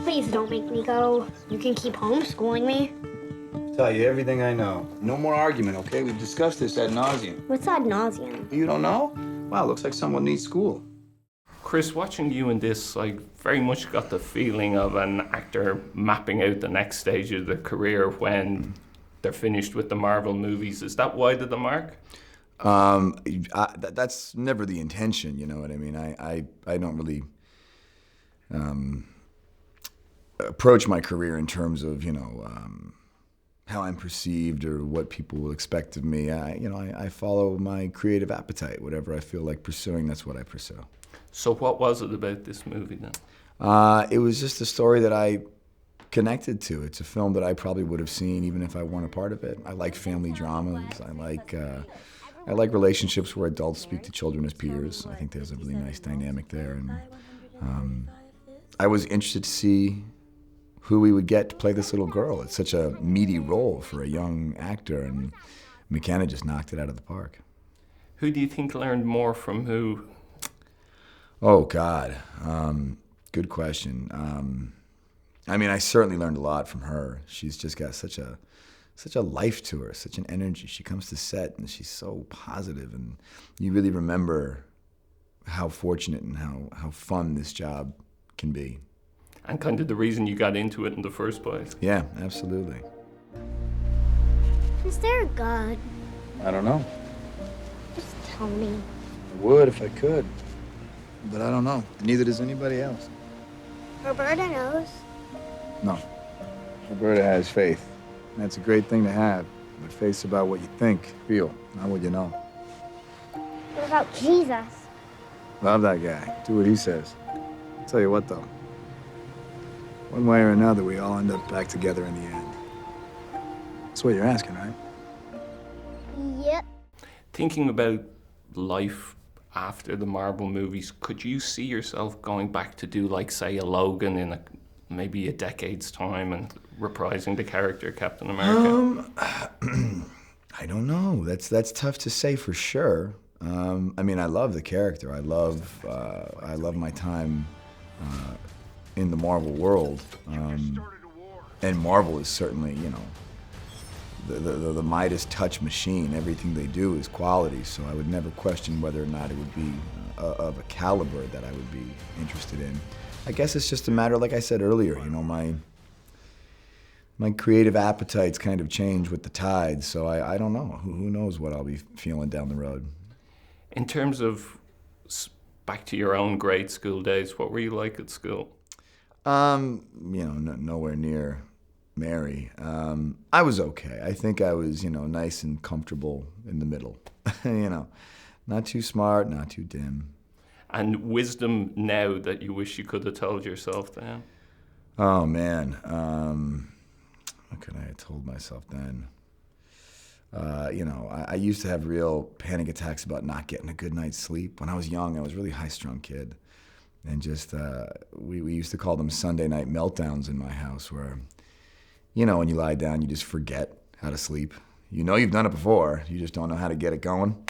Please don't make me go. You can keep homeschooling me. Tell you everything I know. No more argument, okay? We've discussed this ad nauseum. What's ad nauseum? You don't know? Wow, looks like someone needs school. Chris, watching you in this, I very much got the feeling of an actor mapping out the next stage of their career when they're finished with the Marvel movies. Is that wide of the mark? That's never the intention, you know what I mean? I don't really approach my career in terms of, how I'm perceived or what people will expect of me. I follow my creative appetite. Whatever I feel like pursuing, that's what I pursue. So what was it about this movie then? It was just a story that I connected to. It's a film that I probably would have seen even if I weren't a part of it. I like family dramas. I like relationships where adults speak to children as peers. I think there's a really nice dynamic there. And I was interested to see who we would get to play this little girl. It's such a meaty role for a young actor, and McKenna just knocked it out of the park. Who do you think learned more from who? Oh, God. Good question. I certainly learned a lot from her. She's just got such a life to her, such an energy. She comes to set and she's so positive, and you really remember how fortunate and how fun this job can be. And kind of the reason you got into it in the first place. Yeah, absolutely. Is there a God? I don't know. Just tell me. I would if I could, but I don't know. Neither does anybody else. Roberta knows. No. Roberta has faith. And that's a great thing to have. But faith's about what you think, feel, not what you know. What about Jesus? Love that guy. Do what he says. I'll tell you what, though. One way or another, we all end up back together in the end. That's what you're asking, right? Yep. Thinking about life after the Marvel movies, could you see yourself going back to do, like, say, a Logan in maybe a decade's time and reprising the character Captain America? I don't know. That's tough to say for sure. I love the character. I love my time in the Marvel world. And Marvel is certainly, the Midas touch machine. Everything they do is quality, so I would never question whether or not it would be of a caliber that I would be interested in. I guess it's just a matter, like I said earlier, my creative appetites kind of change with the tides, so I don't know. Who knows what I'll be feeling down the road. In terms of back to your own grade school days, what were you like at school? Nowhere near Mary. I was okay. I think I was, nice and comfortable in the middle. Not too smart, not too dim. And wisdom now that you wish you could have told yourself then? Oh, man. What could I have told myself then? I used to have real panic attacks about not getting a good night's sleep. When I was young, I was a really high-strung kid. And just, we used to call them Sunday night meltdowns in my house where, when you lie down, you just forget how to sleep. You've done it before, you just don't know how to get it going.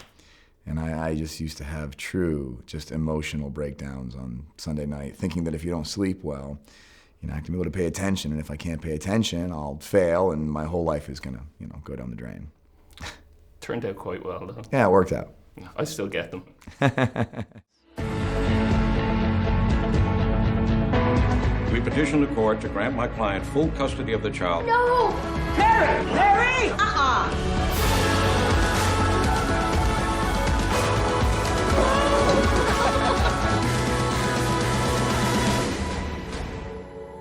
And I just used to have true, just emotional breakdowns on Sunday night, thinking that if you don't sleep well, you're not gonna be able to pay attention. And if I can't pay attention, I'll fail and my whole life is gonna, go down the drain. Turned out quite well, though. Yeah, it worked out. I still get them. We petition the court to grant my client full custody of the child. No! Harry! Harry!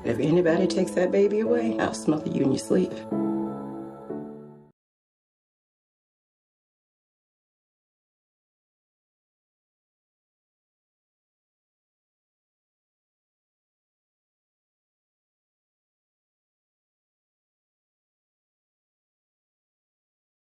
If anybody takes that baby away, I'll smother you in your sleep.